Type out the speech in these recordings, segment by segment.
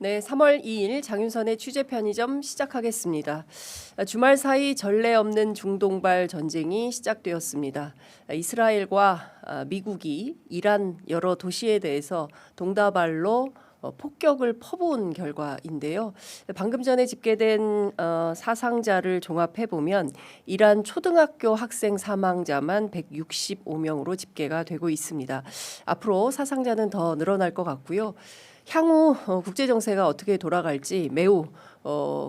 네, 3월 2일 장윤선의 취재 편의점 시작하겠습니다. 주말 사이 전례 없는 중동발 전쟁이 시작되었습니다. 이스라엘과 미국이 이란 여러 도시에 대해서 동다발로 폭격을 퍼부은 결과인데요. 방금 전에 집계된 사상자를 종합해 보면 이란 초등학교 학생 사망자만 165명으로 집계가 되고 있습니다. 앞으로 사상자는 더 늘어날 것 같고요. 향후 국제 정세가 어떻게 돌아갈지 매우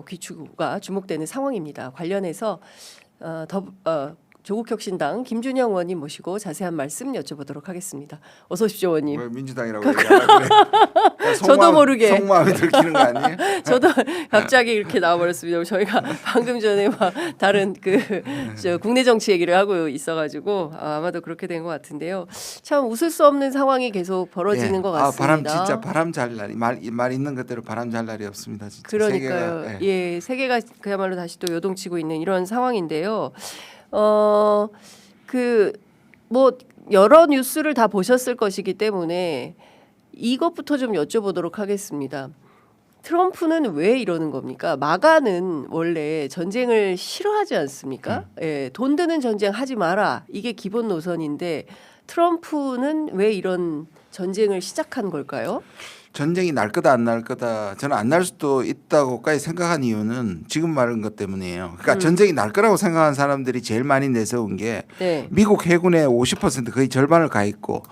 귀추가 주목되는 상황입니다. 관련해서 조국혁신당 김준영 의원님 모시고 자세한 말씀 여쭤보도록 하겠습니다. 어서 오십시오, 의원님. 왜 민주당이라고 얘기하려고 그래? 저도 모르게 속마음이 들키는 거 아니에요? 저도 갑자기 이렇게 나와버렸습니다. 저희가 방금 전에 막 다른 저 국내 정치 얘기를 하고 있어가지고 아마도 그렇게 된 것 같은데요. 참 웃을 수 없는 상황이 계속 벌어지는 것 같습니다. 바람 진짜 바람 잘 날이 말 있는 그대로 바람 잘 날이 없습니다. 진짜. 그러니까요. 세계가, 예, 세계가 그야말로 다시 또 요동치고 있는 이런 상황인데요. 뭐 여러 뉴스를 다 보셨을 것이기 때문에 이것부터 좀 여쭤보도록 하겠습니다. 트럼프는 왜 이러는 겁니까? 마가는 원래 전쟁을 싫어하지 않습니까? 예, 돈 드는 전쟁 하지 마라. 이게 기본 노선인데 트럼프는 왜 이런 전쟁을 시작한 걸까요? 전쟁이 날 거다 안 날 거다 저는 안 날 수도 있다고까지 생각한 이유는 지금 말한 것 때문이에요. 그러니까 전쟁이 날 거라고 생각한 사람들이 제일 많이 내세운 게 네. 미국 해군의 50% 거의 절반을 가 있고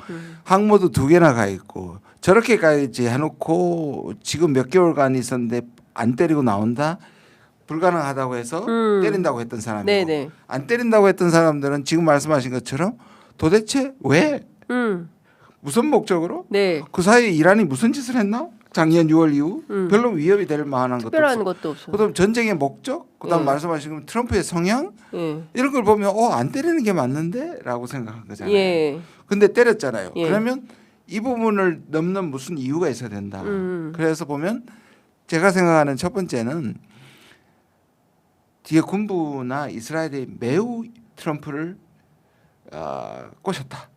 항모도 2개나 가 있고 저렇게까지 해놓고 지금 몇 개월간 있었는데 안 때리고 나온다? 불가능하다고 해서 때린다고 했던 사람이고 네네. 안 때린다고 했던 사람들은 지금 말씀하신 것처럼 도대체 왜? 무슨 목적으로? 네. 그 사이에 이란이 무슨 짓을 했나? 작년 6월 이후 별로 위협이 될 만한 것도 특별한 없어. 것도 없어. 그다음 전쟁의 목적, 그다음 예. 말씀하신 트럼프의 성향 예. 이런 걸 보면 안 때리는 게 맞는데라고 생각한 거잖아요. 예. 근데 때렸잖아요. 예. 그러면 이 부분을 넘는 무슨 이유가 있어야 된다. 그래서 보면 제가 생각하는 첫 번째는 뒤에 군부나 이스라엘이 매우 트럼프를 꼬셨다.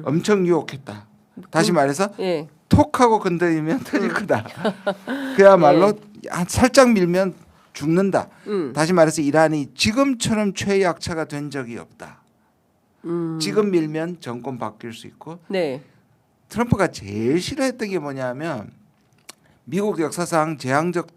엄청 유혹했다. 다시 말해서 예. 톡하고 건드리면 터질 거다. 그야말로 살짝 밀면 죽는다. 다시 말해서 이란이 지금처럼 최약차가 된 적이 없다. 지금 밀면 정권 바뀔 수 있고 네. 트럼프가 제일 싫어했던 게 뭐냐면 미국 역사상 재앙적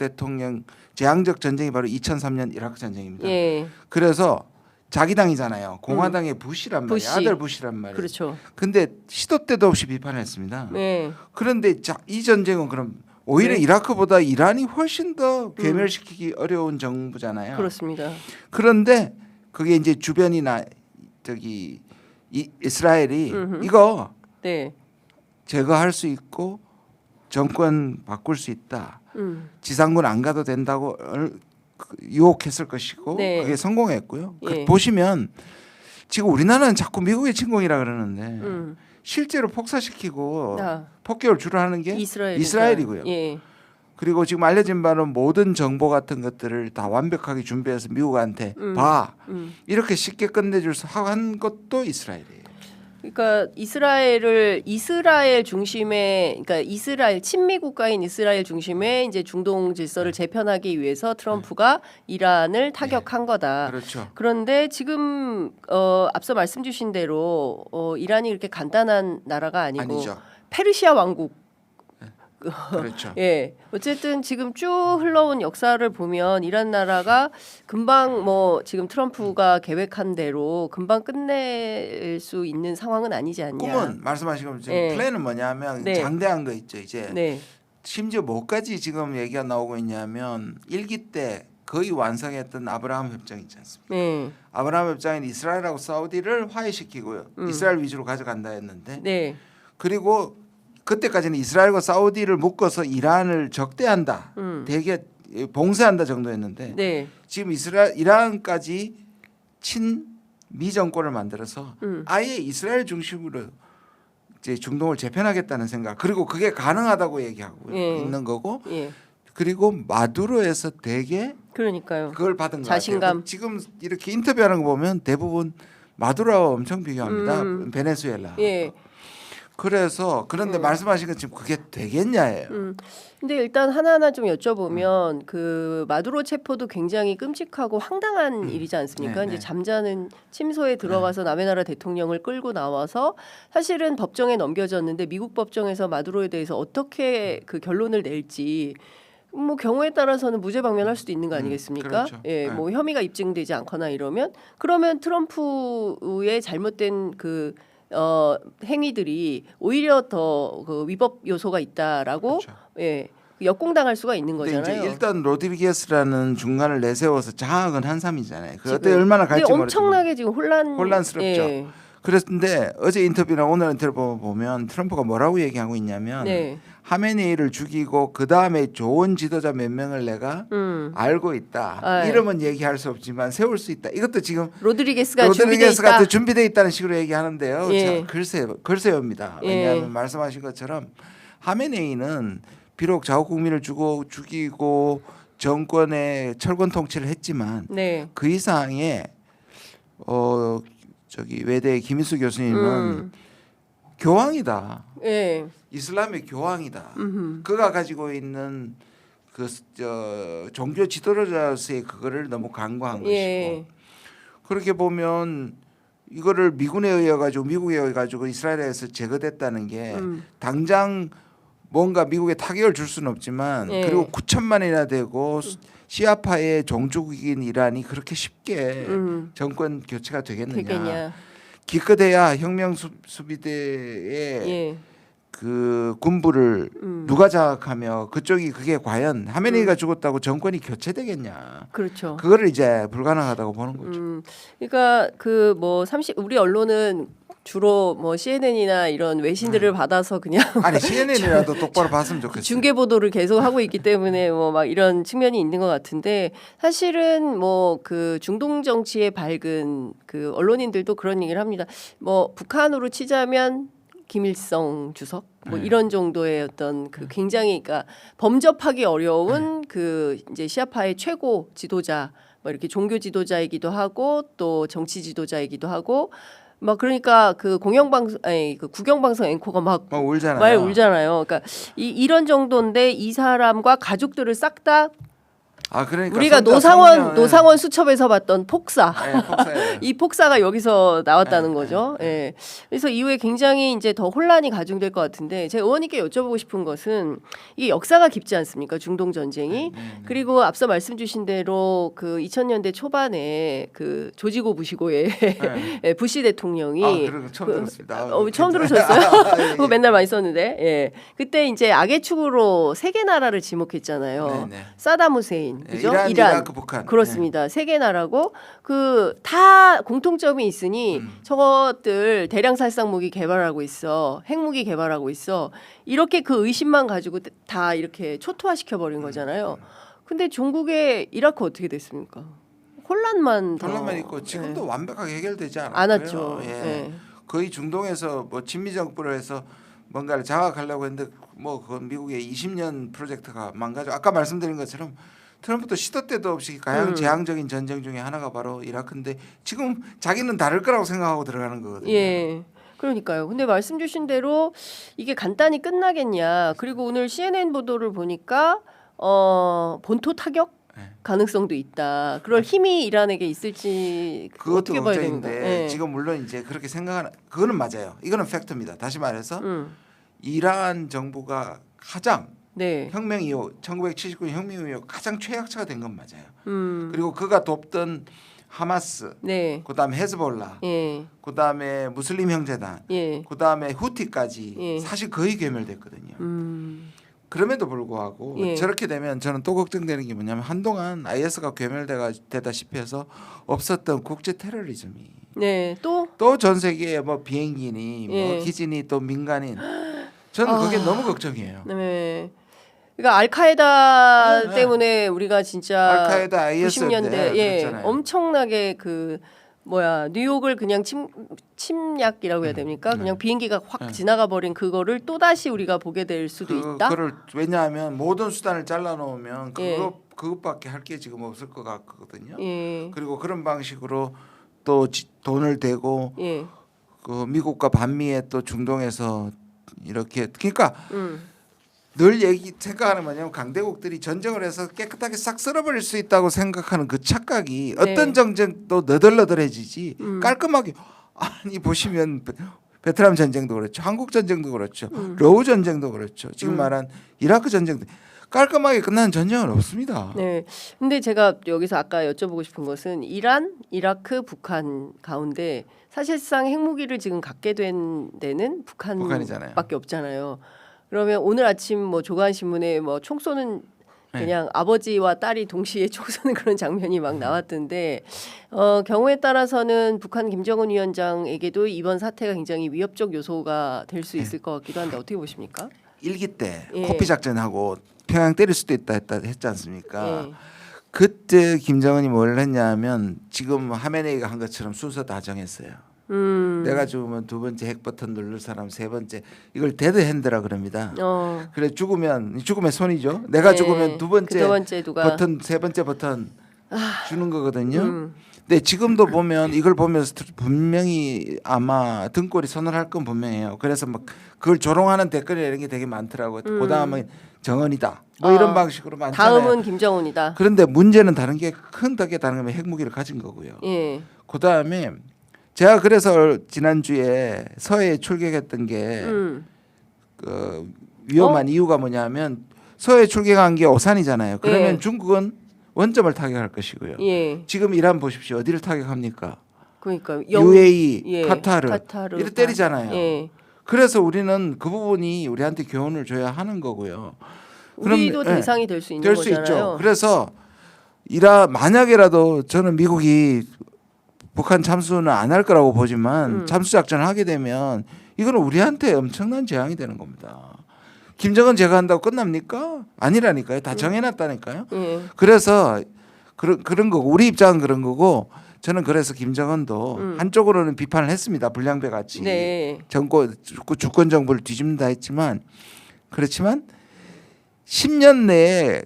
전쟁이 바로 2003년 이라크 전쟁입니다. 예. 그래서 자기 당이잖아요. 공화당의 부시란 말이에요. 부시. 아들 부시란 말이에요. 그렇죠. 근데 시도 때도 없이 비판했습니다. 네. 그런데 이 전쟁은 그럼 오히려 네. 이라크보다 이란이 훨씬 더 괴멸시키기 어려운 정부잖아요. 그렇습니다. 그런데 그게 이제 주변이나 이스라엘이 이거 네. 제거할 수 있고 정권 바꿀 수 있다. 지상군 안 가도 된다고 유혹했을 것이고 네. 그게 성공했고요. 예. 보시면 지금 우리나라는 자꾸 미국의 침공이라 그러는데 실제로 폭사시키고 폭격을 주로 하는 게 이스라엘이고요. 예. 그리고 지금 알려진 바는 모든 정보 같은 것들을 다 완벽하게 준비해서 미국한테 봐 이렇게 쉽게 끝내줄 수 한 것도 이스라엘이에요. 그러니까 이스라엘 중심의 그러니까 이스라엘 친미 국가인 이스라엘 중심의 이제 중동 질서를 재편하기 위해서 트럼프가 이란을 타격한 거다. 그렇죠. 그런데 지금 앞서 말씀 주신 대로 이란이 이렇게 간단한 나라가 아니고 페르시아 왕국 그렇죠. 예. 어쨌든 지금 쭉 흘러온 역사를 보면 이란 나라가 금방 뭐 지금 트럼프가 계획한 대로 금방 끝낼 수 있는 상황은 아니지 않냐. 꿈은 말씀하신 것처럼 예. 플랜은 뭐냐면 네. 장대한 거 있죠. 이제 네. 심지어 뭐까지 지금 얘기가 나오고 있냐면 1기 때 거의 완성했던 아브라함 협정 있지 않습니까? 네. 아브라함 협정은 이스라엘하고 사우디를 화해시키고요. 이스라엘 위주로 가져간다 했는데 네. 그리고 그때까지는 이스라엘과 사우디를 묶어서 이란을 적대한다. 되게 봉쇄한다 정도였는데 네. 지금 이란까지 친미 정권을 만들어서 아예 이스라엘 중심으로 이제 중동을 재편하겠다는 생각. 그리고 그게 가능하다고 얘기하고 예. 있는 거고. 예. 그리고 마두로에서 되게 그러니까요. 그걸 받은 것 자신감. 같아요. 지금 이렇게 인터뷰하는 거 보면 대부분 마두로와 엄청 비교합니다. 베네수엘라. 예. 그래서 그런데 말씀하신 것 지금 그게 되겠냐예요. 근데 일단 하나하나 좀 여쭤보면 그 마두로 체포도 굉장히 끔찍하고 황당한 일이지 않습니까? 네, 이제 네. 잠자는 침소에 들어가서 남의 나라 대통령을 끌고 나와서 사실은 법정에 넘겨졌는데 미국 법정에서 마두로에 대해서 어떻게 그 결론을 낼지 뭐 경우에 따라서는 무죄 방면할 수도 있는 거 아니겠습니까? 그렇죠. 예, 네. 뭐 혐의가 입증되지 않거나 이러면 그러면 트럼프의 잘못된 그 행위들이 오히려 더 그 위법 요소가 있다라고 그렇죠. 예 역공당할 수가 있는 근데 거잖아요. 이제 일단 로드리게스라는 중간을 내세워서 장악은 한 셈이잖아요. 그 지금. 어때 얼마나 근데 갈지 엄청나게 지금 혼란스럽죠. 예. 그랬는데 어제 인터뷰나 오늘 인터뷰 보면 트럼프가 뭐라고 얘기하고 있냐면 네. 하메네이를 죽이고 그 다음에 좋은 지도자 몇 명을 내가 알고 있다. 아, 예. 이름은 얘기할 수 없지만 세울 수 있다. 이것도 지금 로드리게스가 준비돼 로드리게스가 있다. 더 준비돼 있다는 식으로 얘기하는데요. 예. 자, 글쎄요입니다. 예. 왜냐하면 말씀하신 것처럼 하메네이는 비록 자국 국민을 죽이고 정권의 철권 통치를 했지만 네. 그 이상의 저기 외대 김일수 교수님은 교황이다. 예. 이슬람의 교황이다. 그가 가지고 있는 그 종교 지도자로서의 그거를 너무 간과한 예. 것이고 그렇게 보면 이거를 미군에 의해 가지고 미국에 의해 가지고 이스라엘에서 제거됐다는 게 당장 뭔가 미국에 타격을 줄 수는 없지만 예. 그리고 9천만이나 되고 시아파의 종족인 이란이 그렇게 쉽게 정권 교체가 되겠느냐. 기껏해야 혁명 수비대의 예. 그 군부를 누가 장악하며 그쪽이 그게 과연 하메네이가 죽었다고 정권이 교체되겠냐. 그렇죠. 그거를 이제 불가능하다고 보는 거죠. 그러니까 그 뭐 30 우리 언론은 주로 뭐 CNN이나 이런 외신들을 받아서 그냥 아니 CNN이라도 똑바로 봤으면 좋겠어요. 중계 보도를 계속 하고 있기 때문에 뭐 막 이런 측면이 있는 것 같은데 사실은 뭐 그 중동 정치에 밝은 그 언론인들도 그런 얘기를 합니다. 뭐 북한으로 치자면 김일성 주석 뭐 이런 정도의 어떤 그 굉장히 그러니까 범접하기 어려운 그 이제 시아파의 최고 지도자 뭐 이렇게 종교 지도자이기도 하고 또 정치 지도자이기도 하고 막 그러니까 그 공영방송 아니 그 국영방송 앵커가 막 울잖아요. 말 울잖아요. 그러니까 이런 정도인데 이 사람과 가족들을 싹 다 그러니까 우리가 노상원 수첩에서 봤던 폭사 폭사예요. 이 폭사가 여기서 나왔다는 거죠. 예. 그래서 이후에 굉장히 이제 더 혼란이 가중될 것 같은데 제가 의원님께 여쭤보고 싶은 것은 이게 역사가 깊지 않습니까? 중동 전쟁이. 그리고 앞서 말씀 주신 대로 그 2000년대 초반에 그 조지고 부시고의 예, 부시 대통령이 그런 거 처음 들었습니다. 처음 들으셨어요? 그거 맨날 많이 썼는데. 예. 그때 이제 악의 축으로 세계 나라를 지목했잖아요. 네네. 사담 후세인 그죠? 이란, 이라크, 북한. 그렇습니다. 세 개 나라고 그 다 공통점이 있으니 저것들 대량 살상 무기 개발하고 있어, 핵무기 개발하고 있어. 이렇게 그 의심만 가지고 다 이렇게 초토화시켜 버린 거잖아요. 근데 종국의 이라크 어떻게 됐습니까? 혼란만 있고 지금도 완벽하게 해결되지 않았죠. 예. 예. 거의 중동에서 뭐 친미 정부로 해서 뭔가를 장악하려고 했는데 뭐 그 미국의 20년 프로젝트가 망가져. 아까 말씀드린 것처럼 트럼프도 시도 때도 없이 가장 재앙적인 전쟁 중에 하나가 바로 이라크인데 지금 자기는 다를 거라고 생각하고 들어가는 거거든요. 예. 그러니까요. 근데 말씀 주신 대로 이게 간단히 끝나겠냐. 그리고 오늘 CNN 보도를 보니까 본토 타격 가능성도 있다. 그럴 힘이 이란에게 있을지 그것도 어떻게 봐야 됩니까? 걱정인데 예. 지금 물론 이제 그렇게 생각하는 그거는 맞아요. 이거는 팩트입니다. 다시 말해서 이란 정부가 가장 네. 혁명 이후 1979년 혁명 이후 가장 최약체가 된 건 맞아요. 그리고 그가 돕던 하마스, 네. 그다음에 헤즈볼라, 예. 그다음에 무슬림 형제단, 예. 그다음에 후티까지 예. 사실 거의 괴멸됐거든요. 그럼에도 불구하고 예. 저렇게 되면 저는 또 걱정되는 게 뭐냐면 한동안 IS가 괴멸되다시피 해서 없었던 국제 테러리즘이 네. 또 전 세계에 뭐 비행기니 뭐 예. 기진이 또 민간인 저는 그게 너무 걱정이에요. 네. 그러니까 알카에다 네. 때문에 우리가 진짜 알카에다 IS 90년대 예, 그렇잖아요. 엄청나게 그 뭐야 뉴욕을 그냥 침략이라고 해야 됩니까? 그냥 비행기가 확 지나가 버린 그거를 또 다시 우리가 보게 될 수도 있다. 그거를 왜냐하면 모든 수단을 잘라 놓으면 예. 그것밖에 할 게 지금 없을 것 같거든요. 예. 그리고 그런 방식으로 또 돈을 대고 예. 그 미국과 반미에 또 중동에서 이렇게 그러니까 늘 생각하는 뭐냐면 강대국들이 전쟁을 해서 깨끗하게 싹 쓸어버릴 수 있다고 생각하는 그 착각이 네. 어떤 전쟁도 너덜너덜해지지 깔끔하게 아니 보시면 베트남 전쟁도 그렇죠. 한국 전쟁도 그렇죠. 러우 전쟁도 그렇죠. 지금 말한 이라크 전쟁도 깔끔하게 끝나는 전쟁은 없습니다. 네. 근데 제가 여기서 아까 여쭤보고 싶은 것은 이란, 이라크, 북한 가운데 사실상 핵무기를 지금 갖게 된 데는 북한이잖아요. 북한밖에 없잖아요. 그러면 오늘 아침 뭐 조간신문에 뭐 총 쏘는 네. 그냥 아버지와 딸이 동시에 총 쏘는 그런 장면이 막 나왔던데 경우에 따라서는 북한 김정은 위원장에게도 이번 사태가 굉장히 위협적 요소가 될 수 있을 것 같기도 한데 어떻게 보십니까? 일기 때 예. 코피 작전하고 평양 때릴 수도 있다 했지 않습니까? 예. 그때 김정은이 뭘 했냐면 지금 하메네이가 한 것처럼 순서 다 정했어요. 내가 죽으면 두 번째 핵 버튼 누를 사람, 세 번째 이걸 데드 핸드라 그럽니다. 그래 죽으면 죽음의 손이죠. 내가 네. 죽으면 두 번째, 두 번째 누가 버튼, 세 번째 버튼 주는 거거든요. 근데 지금도 보면 이걸 보면서 분명히 아마 등골이 선언할 건 분명해요. 그래서 막 그걸 조롱하는 댓글이 이런 게 되게 많더라고요. 그 다음에 정언이다. 뭐 이런 방식으로 많잖아요. 다음은 김정은이다. 그런데 문제는 다른 게 큰 덕에 다른 건 핵무기를 가진 거고요. 예. 그 다음에 제가 그래서 지난주에 서해에 출격했던 게 그 위험한 이유가 뭐냐면 서해 출격한 게 오산이잖아요. 그러면 예. 중국은 원점을 타격할 것이고요. 예. 지금 이란 보십시오. 어디를 타격합니까? 그러니까 UAE, 예. 카타르 이렇게 때리잖아요. 예. 그래서 우리는 그 부분이 우리한테 교훈을 줘야 하는 거고요. 우리도 그럼, 대상이 될 수 있는 될 수 거잖아요. 있죠. 그래서 만약에라도 저는 미국이 북한 참수는 안 할 거라고 보지만 참수 작전을 하게 되면 이거는 우리한테 엄청난 재앙이 되는 겁니다. 김정은 제거한다고 끝납니까? 아니라니까요. 다 정해놨다니까요. 예. 그래서 그런 거고 우리 입장은 그런 거고 저는 그래서 김정은도 한쪽으로는 비판을 했습니다. 불량배 같이 네. 주권 정부를 뒤집는다 했지만 그렇지만 10년 내에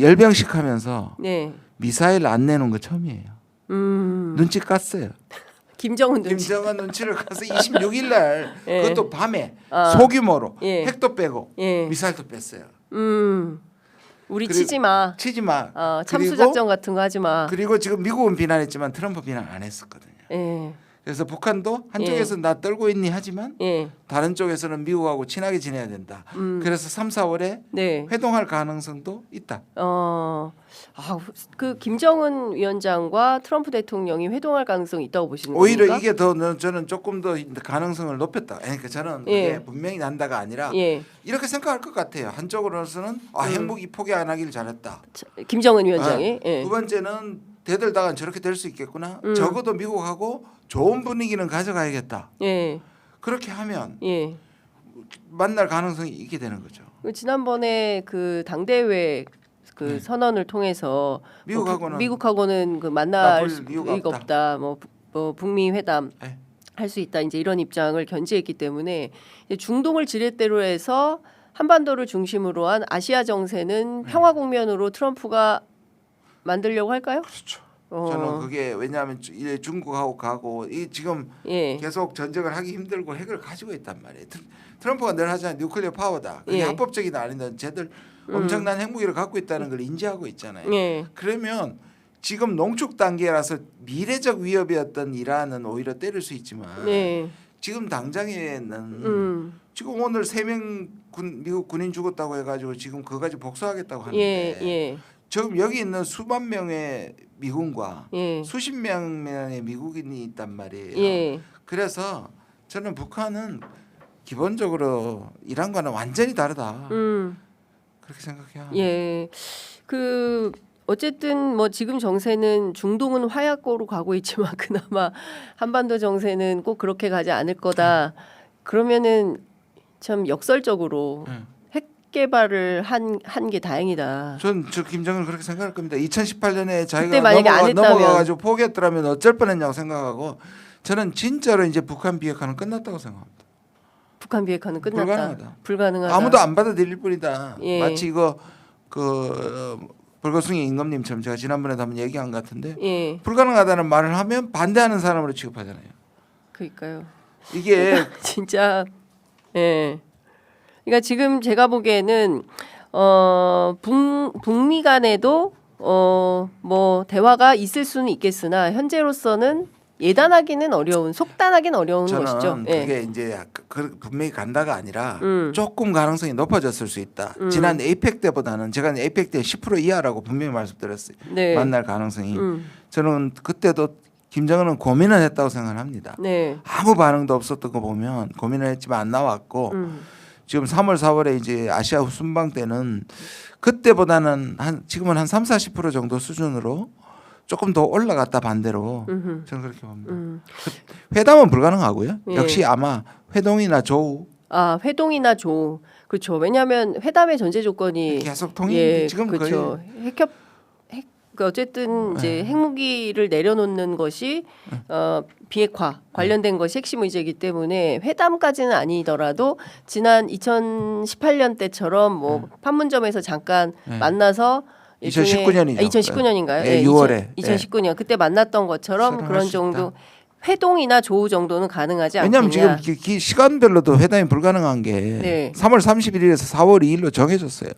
열병식 하면서 네. 미사일 안 내놓은 거 처음이에요. 눈치 깠어요. 김정은 눈치. 김정은 눈치를 까서 26일 날 예. 그것도 밤에 아. 소규모로 예. 핵도 빼고 예. 미사일도 뺐어요. 우리 그리고 치지 마. 치지 마. 참수 작전 같은 거 하지 마. 그리고 지금 미국은 비난했지만 트럼프 비난 안 했었거든요. 예. 그래서 북한도 한쪽에서 나 떨고 있니 하지만 예. 다른 쪽에서는 미국하고 친하게 지내야 된다. 그래서 3, 4월에 네. 회동할 가능성도 있다. 그 김정은 위원장과 트럼프 대통령이 회동할 가능성이 있다고 보시는 오히려 겁니까? 이게 더 저는 조금 더 가능성을 높였다. 그러니까 저는 그게 예. 분명히 난다가 아니라 예. 이렇게 생각할 것 같아요. 한쪽으로서는 핵무기 포기 안 하길 잘했다. 김정은 위원장이. 예. 두 번째는 대들다간 저렇게 될 수 있겠구나. 적어도 미국하고 좋은 분위기는 가져가야겠다. 예. 그렇게 하면 예. 만날 가능성이 있게 되는 거죠. 지난번에 그 당대회 그 선언을 통해서 미국하고는 그 만날 이유가 없다. 뭐 북미 회담 네. 할 수 있다. 이제 이런 입장을 견지했기 때문에 이제 중동을 지렛대로 해서 한반도를 중심으로 한 아시아 정세는 평화 국면으로 트럼프가 만들려고 할까요? 그렇죠. 저는 그게 왜냐하면 중국하고 가고 지금 예. 계속 전쟁을 하기 힘들고 핵을 가지고 있단 말이에요. 트럼프가 늘 하잖아요. 뉴클리어 파워다. 그게 예. 합법적이다 아니다. 쟤들 엄청난 핵무기를 갖고 있다는 걸 인지하고 있잖아요. 예. 그러면 지금 농축 단계라서 미래적 위협이었던 이란은 오히려 때릴 수 있지만 예. 지금 당장에는 지금 오늘 3명 미국 군인 죽었다고 해가지고 지금 그거 가지고 복수하겠다고 하는데 예. 지금 여기 있는 수만 명의 미군과 예. 수십 명의 미국인이 있단 말이에요. 예. 그래서 저는 북한은 기본적으로 이란과는 완전히 다르다. 그렇게 생각해요. 예. 그 어쨌든 뭐 지금 정세는 중동은 화약고로 가고 있지만 그나마 한반도 정세는 꼭 그렇게 가지 않을 거다. 그러면은 참 역설적으로 핵 개발을 한 게 다행이다. 전 저 김정은 그렇게 생각할 겁니다. 2018년에 자기가 그때 만약에 안 했다면 넘어가가지고 포기했더라면 어쩔 뻔했냐고 생각하고 저는 진짜로 이제 북한 비핵화는 끝났다고 생각합니다. 북한 비핵화는 끝났다. 불가능하다. 아무도 안 받아들일 뿐이다. 예. 마치 이거 불거숭이 임금님처럼 제가 지난번에도 한번 얘기한 것 같은데 예. 불가능하다는 말을 하면 반대하는 사람으로 취급하잖아요. 그러니까요. 이게 진짜 예. 그러니까 지금 제가 보기에는 북미 간에도 뭐 대화가 있을 수는 있겠으나 현재로서는 예단하기는 어려운, 속단하기는 어려운 것이죠. 저는 예. 그게 이제 분명히 간다가 아니라 조금 가능성이 높아졌을 수 있다. 지난 에이펙 때보다는 제가 에이펙 때 10% 이하라고 분명히 말씀드렸어요. 네. 만날 가능성이. 저는 그때도 김정은은 고민을 했다고 생각합니다. 네. 아무 반응도 없었던 거 보면 고민을 했지만 안 나왔고 지금 3월 4월에 이제 아시아 순방 때는 그때보다는 지금은 한 30-40% 정도 수준으로 조금 더 올라갔다 반대로 저는 그렇게 봅니다. 회담은 불가능하고요. 예. 역시 아마 회동이나 조우 회동이나 조 그렇죠. 왜냐하면 회담의 전제 조건이 계속 통일 지금 그렇죠. 그러니까 어쨌든 이제 핵무기를 내려놓는 것이 비핵화 관련된 것이 핵심 의제이기 때문에 회담까지는 아니더라도 지난 2018년 때처럼 뭐 판문점에서 잠깐 만나서 2019년이죠. 2019년인가요? 네, 6월에 2019년 그때 만났던 것처럼 서로 그런 할수 정도 회동이나 조우 정도는 가능하지 않느냐. 왜냐하면 지금 시간별로도 회담이 불가능한 게 네. 3월 31일에서 4월 2일로 정해졌어요.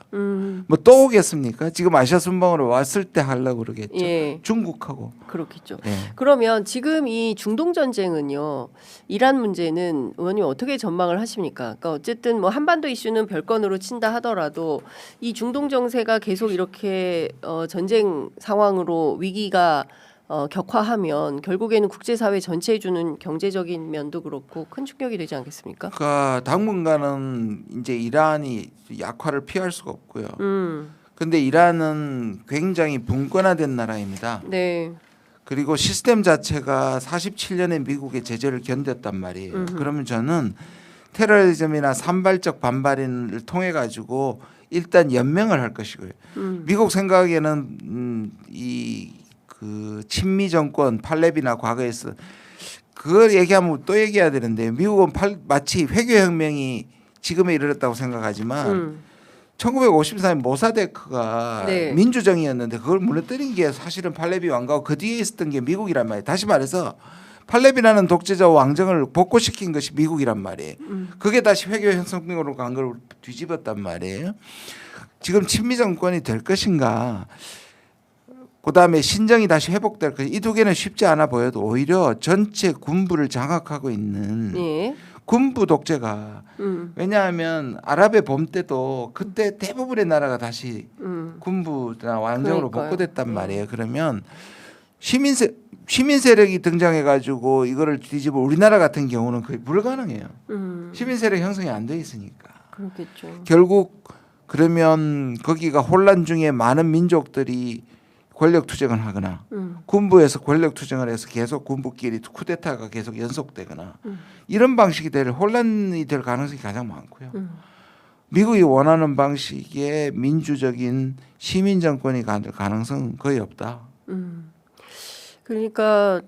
뭐 또 오겠습니까? 지금 아시아 순방으로 왔을 때 하려고 그러겠죠. 예. 중국하고. 그렇겠죠. 예. 그러면 지금 이 중동 전쟁은요, 이란 문제는 의원님 어떻게 전망을 하십니까? 그러니까 어쨌든 뭐 한반도 이슈는 별건으로 친다 하더라도 이 중동 정세가 계속 이렇게 전쟁 상황으로 위기가 격화하면 결국에는 국제사회 전체에 주는 경제적인 면도 그렇고 큰 충격이 되지 않겠습니까? 그러니까 당분간은 이제 이란이 약화를 피할 수가 없고요. 근데 이란은 굉장히 분권화된 나라입니다. 네. 그리고 시스템 자체가 47년에 미국의 제재를 견뎠단 말이에요. 그러면 저는 테러리즘이나 산발적 반발을 통해 가지고 일단 연명을 할 것이고요. 미국 생각에는 그 친미 정권 팔레비나 과거에서 그걸 얘기하면 또 얘기해야 되는데 미국은 마치 회교혁명이 지금에 이르렀다고 생각하지만 1954년 모사데크가 네. 민주정이었는데 그걸 무너뜨린 게 사실은 팔레비 왕가고 그 뒤에 있었던 게 미국이란 말이에요. 다시 말해서 팔레비라는 독재자 왕정을 복고시킨 것이 미국이란 말이에요. 그게 다시 회교혁명으로 간 걸 뒤집었단 말이에요. 지금 친미 정권이 될 것인가? 그다음에 신정이 다시 회복될 것. 이 두 개는 쉽지 않아 보여도 오히려 전체 군부를 장악하고 있는 예. 군부 독재가 왜냐하면 아랍의 봄 때도 그때 대부분의 나라가 다시 군부나 왕정으로 그러니까요. 복구됐단 말이에요. 그러면 시민 세력이 등장해 가지고 이거를 뒤집어 우리나라 같은 경우는 거의 불가능해요. 시민 세력 형성이 안 돼 있으니까. 그렇겠죠. 결국 그러면 거기가 혼란 중에 많은 민족들이 권력 투쟁을 하거나 군부에서 권력 투쟁을 해서 계속 군부끼리 쿠데타가 계속 연속되거나 이런 방식이 혼란이 될 가능성이 가장 많고요. 미국이 원하는 방식의 민주적인 시민 정권이 될 가능성은 거의 없다. 그러니까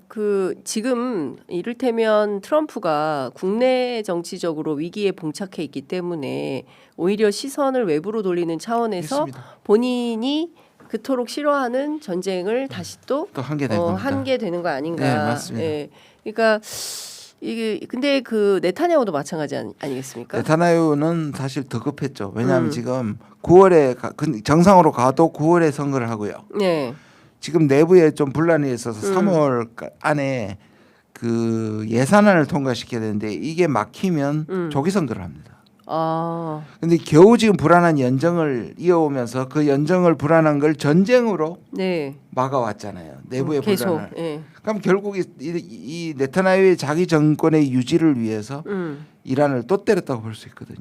지금 이를테면 트럼프가 국내 정치적으로 위기에 봉착해 있기 때문에 오히려 시선을 외부로 돌리는 차원에서 있습니다. 본인이 그토록 싫어하는 전쟁을 다시 또 하게 된 겁니다. 한게 되는 거 아닌가. 네, 맞습니다. 예. 그러니까 이게 근데 그 네타냐후도 마찬가지 아니겠습니까? 네타냐후는 사실 더 급했죠. 왜냐하면 지금 9월에 정상으로 가도 9월에 선거를 하고요. 네. 지금 내부에 좀 분란이 있어서 3월 안에 그 예산안을 통과시켜야 되는데 이게 막히면 조기 선거를 합니다. 근데 겨우 지금 불안한 연정을 이어오면서 그 연정을 불안한 걸 전쟁으로 네. 막아왔잖아요. 내부의 계속. 불안을. 예. 그럼 결국 이 네타냐후의 자기 정권의 유지를 위해서 이란을 또 때렸다고 볼 수 있거든요.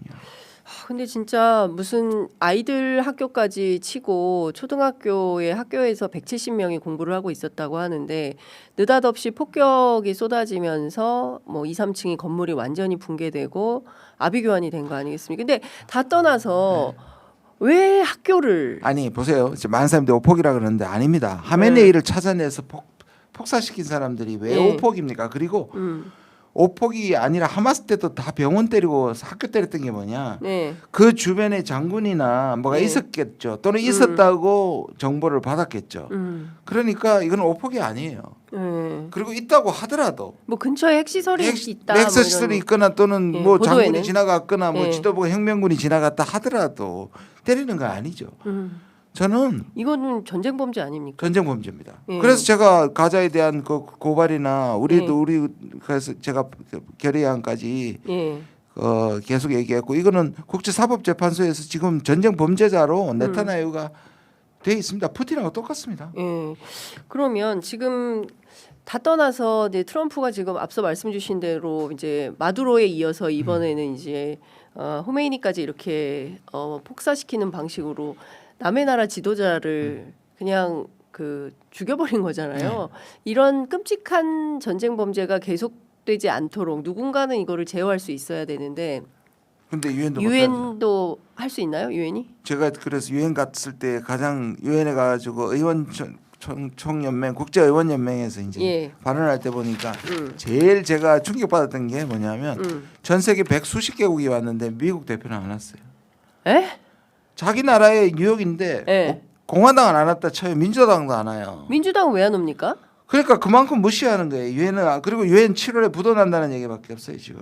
근데 진짜 무슨 아이들 학교까지 치고 초등학교의 학교에서 170명이 공부를 하고 있었다고 하는데 느닷없이 폭격이 쏟아지면서 뭐 2, 3층이 건물이 완전히 붕괴되고 아비규환이 된 거 아니겠습니까? 근데 다 떠나서 왜 학교를 아니 보세요. 많은 사람들이 오폭이라 그러는데 아닙니다. 하메네이를 찾아내서 폭사시킨 사람들이 왜 네. 오폭입니까? 그리고 오폭이 아니라 하마스 때도 다 병원 때리고 학교 때렸던 게 뭐냐? 네. 그 주변에 장군이나 뭐가 네. 있었겠죠. 또는 있었다고 정보를 받았겠죠. 음. 그러니까 이건 오폭이 아니에요. 예. 그리고 있다고 하더라도 뭐 근처에 핵시설이 있다. 핵시설이 뭐 있거나 또는 예, 뭐 보도에는. 장군이 지나갔거나 뭐 예. 지도부가 혁명군이 지나갔다 하더라도 때리는 건 아니죠. 저는 이거는 전쟁 범죄 아닙니까? 전쟁 범죄입니다. 예. 그래서 제가 가자에 대한 그 고발이나 예. 우리 그래서 제가 결의안까지 예. 계속 얘기했고 이거는 국제사법재판소에서 지금 전쟁 범죄자로 네타냐후가 돼 있습니다. 푸틴하고 똑같습니다. 예. 그러면 지금 다 떠나서 이제 트럼프가 지금 앞서 말씀 주신 대로 이제 마두로에 이어서 이번에는 이제 호메이니까지 이렇게 폭사시키는 방식으로 남의 나라 지도자를 그냥 그 죽여버린 거잖아요. 이런 끔찍한 전쟁 범죄가 계속되지 않도록 누군가는 이거를 제어할 수 있어야 되는데 근데 유엔도 유엔도 할 수 있나요? 유엔이? 제가 그래서 유엔 갔을 때 가장 유엔에 가가지고 의원 총연맹 국제의원연맹에서 이제 예. 발언할 때 보니까 제일 제가 충격받았던 게 뭐냐면 전 세계 100수십 개국이 왔는데 미국 대표는 안 왔어요. 에? 자기 나라의 뉴욕인데 예. 공화당은 안 왔다 쳐요. 민주당도 안 와요. 민주당은 왜 안 옵니까? 그러니까 그만큼 무시하는 거예요. 유엔은 그리고 유엔 7월에 부도 난다는 얘기밖에 없어요 지금.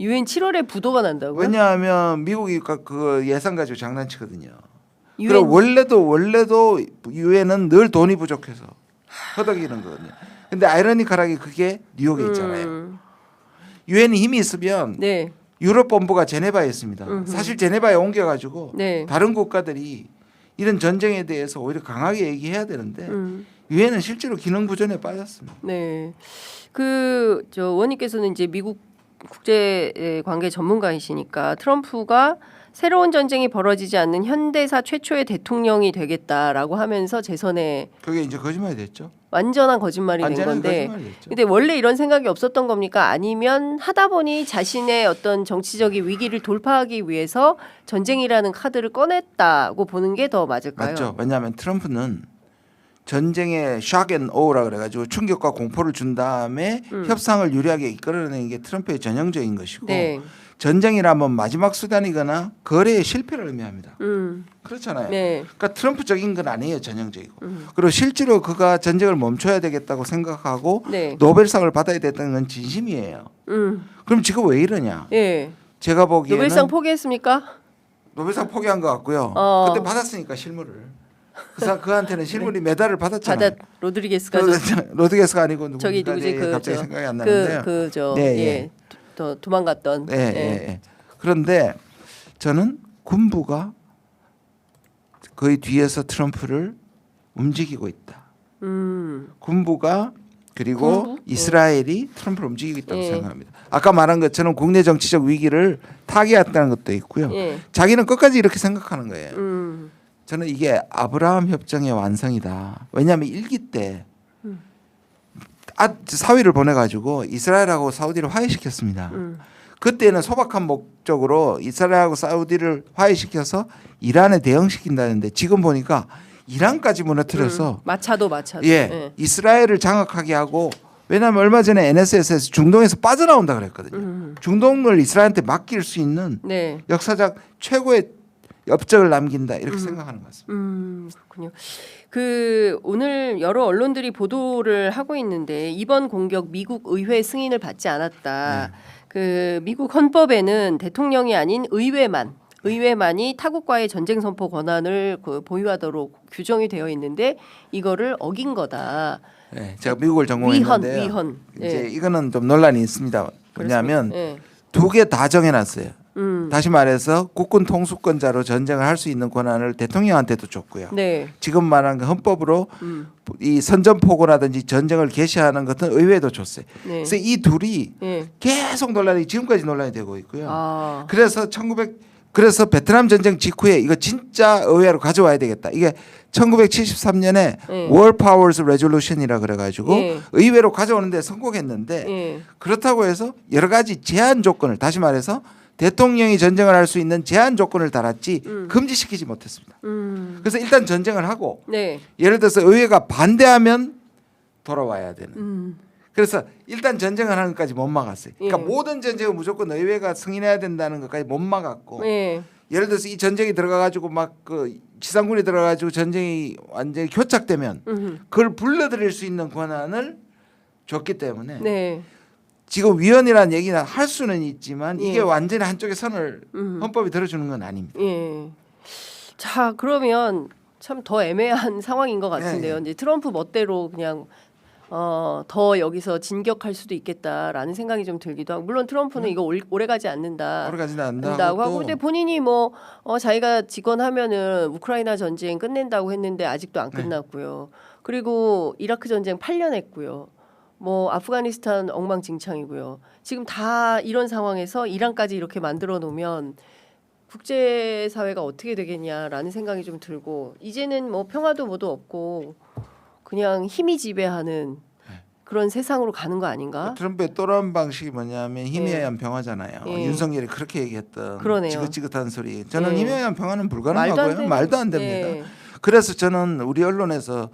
유엔 7월에 부도가 난다고요? 왜냐하면 미국이 그 예산 가지고 장난치거든요. 유엔 그리고 원래도 유엔은 늘 돈이 부족해서 허덕이는 거거든요. 근데 아이러니컬하게 그게 뉴욕에 있잖아요. 유엔이 힘이 있으면 네. 유럽 본부가 제네바에 있습니다. 사실 제네바에 옮겨가지고 네. 다른 국가들이 이런 전쟁에 대해서 오히려 강하게 얘기해야 되는데 유엔은 실제로 기능 부전에 빠졌습니다. 네. 그 저 원님께서는 이제 미국 국제 관계 전문가이시니까 트럼프가 새로운 전쟁이 벌어지지 않는 현대사 최초의 대통령이 되겠다라고 하면서 재선에 그게 이제 거짓말이 됐죠. 완전한 거짓말이 된 완전한 건데 거짓말이 됐죠. 근데 원래 이런 생각이 없었던 겁니까? 아니면 하다 보니 자신의 어떤 정치적인 위기를 돌파하기 위해서 전쟁이라는 카드를 꺼냈다고 보는 게 더 맞을까요? 맞죠. 왜냐하면 트럼프는 전쟁의 샥앤오라 그래가지고 충격과 공포를 준 다음에 협상을 유리하게 이끌어내는 게 트럼프의 전형적인 것이고 네. 전쟁이라면 마지막 수단이거나 거래의 실패를 의미합니다. 그렇잖아요. 네. 그러니까 트럼프적인 건 아니에요. 전형적이고. 그리고 실제로 그가 전쟁을 멈춰야 되겠다고 생각하고 네. 노벨상을 받아야 됐다는 건 진심이에요. 그럼 지금 왜 이러냐. 예. 제가 보기에는 노벨상 포기했습니까? 노벨상 포기한 것 같고요. 그때 받았으니까 실물을. 그한테는 실물이 메달을 받았잖아요. 로드리게스가 로드리게스가 아니고 저기 누군가 누구지 그 갑자기 생각이 안 나는데요. 예. 더 도망갔던. 예. 그런데 저는 군부가 거의 뒤에서 트럼프를 움직이고 있다. 군부가 그리고 군부? 이스라엘이 트럼프를 움직이고 있다고 예. 생각합니다. 아까 말한 것처럼 국내 정치적 위기를 타개했다는 것도 있고요. 예. 자기는 끝까지 이렇게 생각하는 거예요. 저는 이게 아브라함 협정의 완성이다. 왜냐하면 일기 때 사위를 보내가지고 이스라엘하고 사우디를 화해시켰습니다. 그때는 소박한 목적으로 이스라엘하고 사우디를 화해시켜서 이란에 대응시킨다는데 지금 보니까 이란까지 무너뜨려서 마차도. 예, 이스라엘을 장악하게 하고 왜냐하면 얼마 전에 NSS에서 중동에서 빠져나온다 그랬거든요. 중동을 이스라엘한테 맡길 수 있는 네. 역사적 최고의 업적을 남긴다 이렇게 생각하는 것 같습니다. 그렇군요. 그 오늘 여러 언론들이 보도를 하고 있는데 이번 공격 미국 의회 승인을 받지 않았다. 그 미국 헌법에는 대통령이 아닌 의회만이 타국과의 전쟁 선포 권한을 보유하도록 규정이 되어 있는데 이거를 어긴 거다. 네, 제가 미국을 전공했는데요. 위헌. 이제 이거는 좀 논란이 있습니다. 왜냐하면 예. 두 개 다 정해놨어요. 다시 말해서 국군 통수권자로 전쟁을 할 수 있는 권한을 대통령한테도 줬고요. 네. 지금 말한 그 헌법으로 이 선전포고라든지 전쟁을 개시하는 것은 의회도 줬어요. 네. 그래서 이 둘이 예. 계속 지금까지 논란이 되고 있고요. 아. 그래서 베트남 전쟁 직후에 이거 진짜 의회로 가져와야 되겠다. 이게 1973년에 World Powers Resolution이라 그래가지고 예. 의회로 가져오는데 성공했는데 예. 그렇다고 해서 여러 가지 제한 조건을 다시 말해서 대통령이 전쟁을 할 수 있는 제한 조건을 달았지 금지시키지 못했습니다. 그래서 일단 전쟁을 하고 네. 예를 들어서 의회가 반대하면 돌아와야 되는. 그래서 일단 전쟁을 하는 것까지 못 막았어요. 그러니까 예. 모든 전쟁은 무조건 의회가 승인해야 된다는 것까지 못 막았고 예. 예를 들어서 이 전쟁이 들어가가지고 막 그 지상군이 들어가가지고 전쟁이 완전히 교착되면 그걸 불러들일 수 있는 권한을 줬기 때문에 네. 지금 위헌이라는 얘기는 할 수는 있지만 이게 예. 완전히 한쪽의 선을 헌법이 들어주는 건 아닙니다. 예. 자, 그러면 참 더 애매한 상황인 것 같은데요. 네. 이제 트럼프 멋대로 그냥 더 여기서 진격할 수도 있겠다라는 생각이 좀 들기도 하고, 물론 트럼프는 이거 오래 가지 않는다. 오래 가지는 한다고 않는다고 하고, 또 근데 본인이 뭐 자기가 집권하면은 우크라이나 전쟁 끝낸다고 했는데 아직도 안 끝났고요. 그리고 이라크 전쟁 8년 했고요. 뭐 아프가니스탄 엉망진창이고요. 지금 다 이런 상황에서 이란까지 이렇게 만들어 놓으면 국제사회가 어떻게 되겠냐라는 생각이 좀 들고, 이제는 뭐 평화도 뭐도 없고 그냥 힘이 지배하는 그런 세상으로 가는 거 아닌가? 트럼프의 또 다른 방식이 뭐냐면 힘에 예. 의한 평화잖아요. 예. 윤석열이 그렇게 얘기했던 그러네요. 지긋지긋한 소리. 저는 예. 힘에 의한 평화는 말도 안 불가능하고요. 되는- 말도 안 됩니다. 예. 그래서 저는 우리 언론에서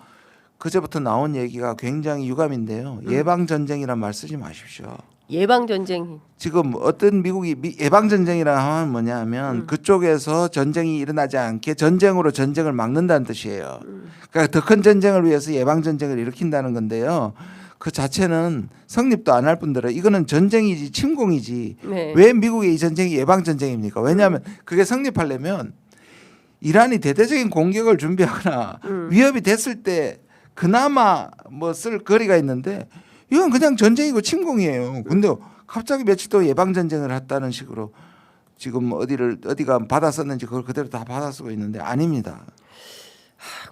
그제부터 나온 얘기가 굉장히 유감인데요. 예방 전쟁이란 말 쓰지 마십시오. 예방 전쟁. 지금 어떤 미국이 예방 전쟁이라 하면 뭐냐면 그쪽에서 전쟁이 일어나지 않게 전쟁으로 전쟁을 막는다는 뜻이에요. 그러니까 더 큰 전쟁을 위해서 예방 전쟁을 일으킨다는 건데요. 그 자체는 성립도 안 할 뿐더러 이거는 전쟁이지 침공이지. 네. 왜 미국의 이 전쟁이 예방 전쟁입니까? 왜냐하면 그게 성립하려면 이란이 대대적인 공격을 준비하거나 위협이 됐을 때 그나마 뭐 쓸 거리가 있는데 이건 그냥 전쟁이고 침공이에요. 근데 갑자기 며칠 또 예방 전쟁을 했다는 식으로 지금 어디가 받아 썼는지 그걸 그대로 다 받아 쓰고 있는데 아닙니다.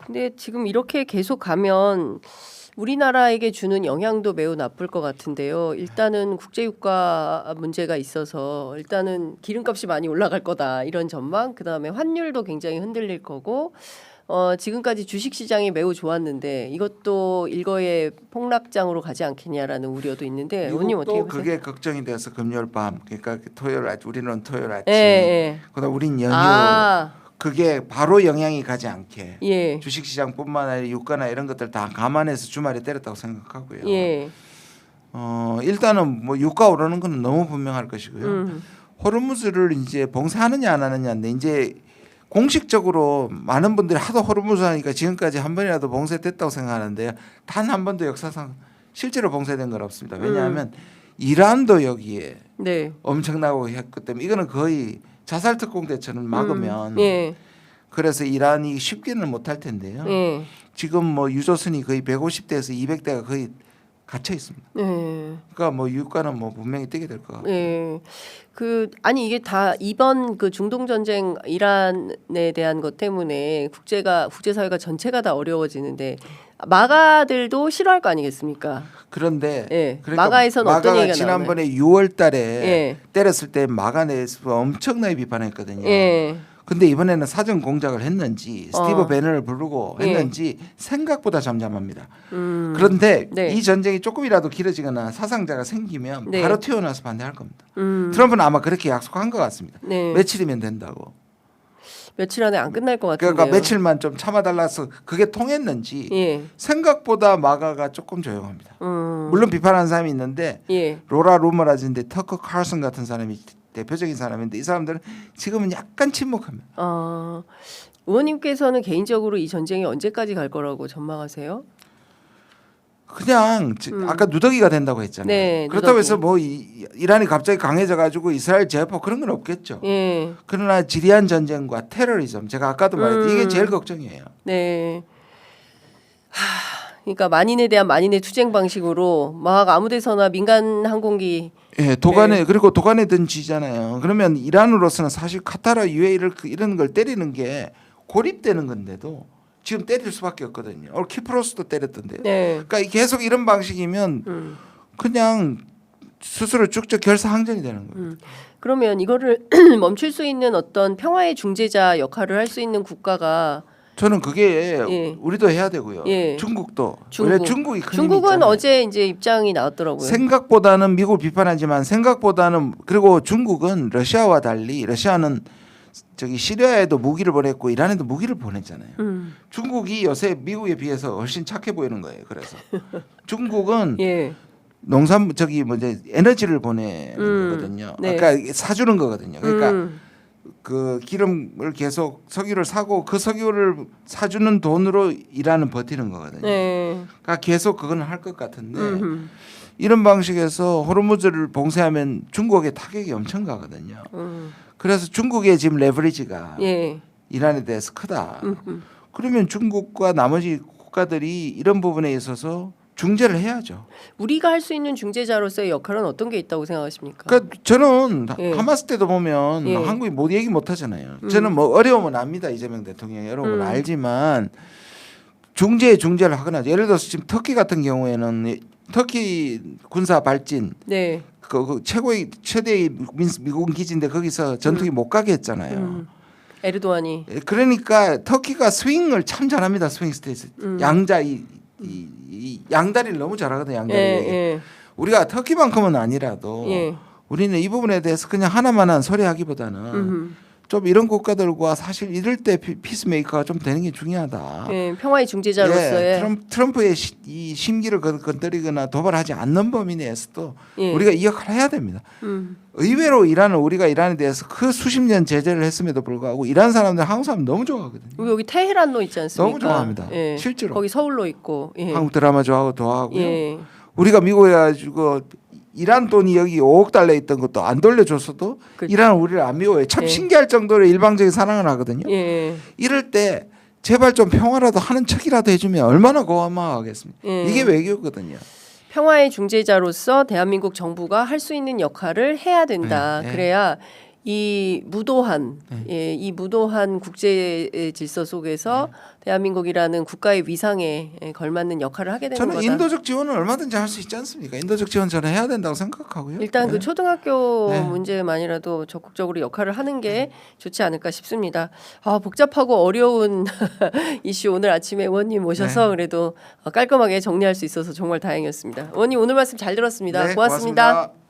근데 지금 이렇게 계속 가면 우리나라에게 주는 영향도 매우 나쁠 것 같은데요. 일단은 국제유가 문제가 있어서 일단은 기름값이 많이 올라갈 거다 이런 전망. 그다음에 환율도 굉장히 흔들릴 거고. 지금까지 주식시장이 매우 좋았는데 이것도 일거의 폭락장으로 가지 않겠냐라는 우려도 있는데 의원님 어떻게 미국도 보세요? 그게 걱정이 돼서 금요일 밤 그러니까 토요일 아침 우리는 토요일 아침 예, 예. 그다음 우린 연휴 아, 그게 바로 영향이 가지 않게 예, 주식시장뿐만 아니라 유가나 이런 것들 다 감안해서 주말에 때렸다고 생각하고요. 예, 일단은 뭐 유가 오르는 거는 너무 분명할 것이고요. 음. 호르무즈를 이제 봉쇄하느냐 안 하느냐인데 이제 공식적으로 많은 분들이 하도 호르무즈 하니까 지금까지 한 번이라도 봉쇄됐다고 생각하는데요. 단 한 번도 역사상 실제로 봉쇄된 건 없습니다. 왜냐하면 이란도 여기에 네, 엄청나고 했기 때문에 이거는 거의 자살 특공대처럼 막으면 예, 그래서 이란이 쉽게는 못할 텐데요. 예, 지금 뭐 유조선이 거의 150대에서 200대가 거의 갇혀 있습니다. 예. 그러니까 뭐 유가는 뭐 분명히 뛰게 될 것 같고. 예. 아니 이게 다 이번 그 중동 전쟁 이란에 대한 것 때문에 국제사회가 전체가 다 어려워지는데 마가들도 싫어할 거 아니겠습니까? 그런데 예. 그러니까 마가에서는 어떤 마가가 얘기가 지난번에 6월달에 예. 때렸을 때 마가 내에서 엄청나게 비판했거든요. 예. 근데 이번에는 사전 공작을 했는지 스티브 배너를 부르고 예. 했는지 생각보다 잠잠합니다. 그런데 네. 이 전쟁이 조금이라도 길어지거나 사상자가 생기면 네. 바로 튀어나와서 반대할 겁니다. 트럼프는 아마 그렇게 약속한 것 같습니다. 네. 며칠이면 된다고. 며칠 안에 안 끝날 것 같은데요. 그러니까 며칠만 좀 참아달라서 그게 통했는지 예. 생각보다 마가가 조금 조용합니다. 물론 비판하는 사람이 있는데 예. 로라 루머라든지 터커 칼슨 같은 사람이 대표적인 사람인데 이 사람들은 지금은 약간 침묵합니다. 의원님께서는 개인적으로 이 전쟁이 언제까지 갈 거라고 전망하세요? 그냥 아까 누더기가 된다고 했잖아요. 네, 그렇다고 누더기. 해서 뭐 이란이 갑자기 강해져 가지고 이스라엘 제압하고 그런 건 없겠죠. 예. 그러나 지리안 전쟁과 테러리즘 제가 아까도 말했듯이 이게 제일 걱정이에요. 네. 그러니까 만인에 대한 만인의 투쟁 방식으로 막 아무데서나 민간 항공기 예, 도간에 그리고 도간에 던지잖아요. 그러면 이란으로서는 사실 카타르 UAE를 이런 걸 때리는 게 고립되는 건데도 지금 때릴 수밖에 없거든요. 오늘 키프로스도 때렸던데요. 네. 그러니까 계속 이런 방식이면 그냥 스스로 쭉쭉 결사항전이 되는 거예요. 그러면 이거를 멈출 수 있는 어떤 평화의 중재자 역할을 할 수 있는 국가가 저는 그게 예. 우리도 해야 되고요. 예. 중국도. 중국. 원래 중국이 큰 힘이 중국은 있잖아요. 어제 이제 입장이 나왔더라고요. 생각보다는 미국을 비판하지만 생각보다는 그리고 중국은 러시아와 달리 러시아는 저기 시리아에도 무기를 보냈고 이란에도 무기를 보냈잖아요. 중국이 요새 미국에 비해서 훨씬 착해 보이는 거예요. 그래서 중국은 예. 농산 저기 뭐지 에너지를 보내는 거거든요. 네. 그러니까 사주는 거거든요. 그러니까 그 기름을 계속 석유를 사고 그 석유를 사주는 돈으로 이란은 버티는 거거든요. 네. 그러니까 계속 그거는 할 것 같은데 음흠. 이런 방식에서 호르무즈를 봉쇄하면 중국의 타격이 엄청 가거든요. 그래서 중국의 지금 레버리지가 예. 이란에 대해서 크다. 그러면 중국과 나머지 국가들이 이런 부분에 있어서 중재를 해야죠. 우리가 할 수 있는 중재자로서의 역할은 어떤 게 있다고 생각하십니까? 그러니까 저는 예. 하마스 때도 보면 예. 한국이 못 얘기 못 하잖아요. 저는 뭐 어려움은 압니다. 이재명 대통령이 어려움은 알지만 중재를 하거나 예를 들어서 지금 터키 같은 경우에는 터키 군사 발진 네. 그 최대의 미군 기지인데 거기서 전투기 못 가게 했잖아요. 에르도안이. 그러니까 터키가 스윙을 참 잘합니다. 스윙 스테이트. 양자 이 양다리를 너무 잘하거든요. 양다리. 예. 우리가 터키만큼은 아니라도 예. 우리는 이 부분에 대해서 그냥 하나만한 소리하기보다는 좀 이런 국가들과 사실 이럴 때 피스메이커가 좀 되는 게 중요하다. 예. 평화의 중재자로서의. 예, 트럼프의 이 심기를 건드리거나 도발하지 않는 범위 내에서도 예. 우리가 이 역할을 해야 됩니다. 의외로 우리가 이란에 대해서 그 수십 년 제재를 했음에도 불구하고 이란 사람들 한국 사람 너무 좋아하거든요. 우리 여기 테헤란로 있지 않습니까? 너무 좋아합니다. 예. 실제로. 거기 서울로 있고. 예. 한국 드라마 좋아하고요. 예. 우리가 미국에 가지고 이란 돈이 여기 5억 달러 있던 것도 안 돌려줬어도 그렇죠. 이란은 우리를 안 미워해. 참 예. 신기할 정도로 일방적인 사랑을 하거든요. 예. 이럴 때 제발 좀 평화라도 하는 척이라도 해주면 얼마나 고마워하겠습니까? 예. 이게 외교거든요. 평화의 중재자로서 대한민국 정부가 할 수 있는 역할을 해야 된다. 네, 네. 그래야 이 무도한 이 무도한 국제 질서 속에서 대한민국이라는 국가의 위상에 걸맞는 역할을 하게 되는 저는 거다. 인도적 지원은 얼마든지 할 수 있지 않습니까? 인도적 지원 저는 해야 된다고 생각하고요. 일단 그 초등학교 네. 문제만이라도 적극적으로 역할을 하는 게 좋지 않을까 싶습니다. 아, 복잡하고 어려운 이슈 오늘 아침에 의원님 모셔서 그래도 깔끔하게 정리할 수 있어서 정말 다행이었습니다. 의원님 오늘 말씀 잘 들었습니다. 네, 고맙습니다. 고맙습니다.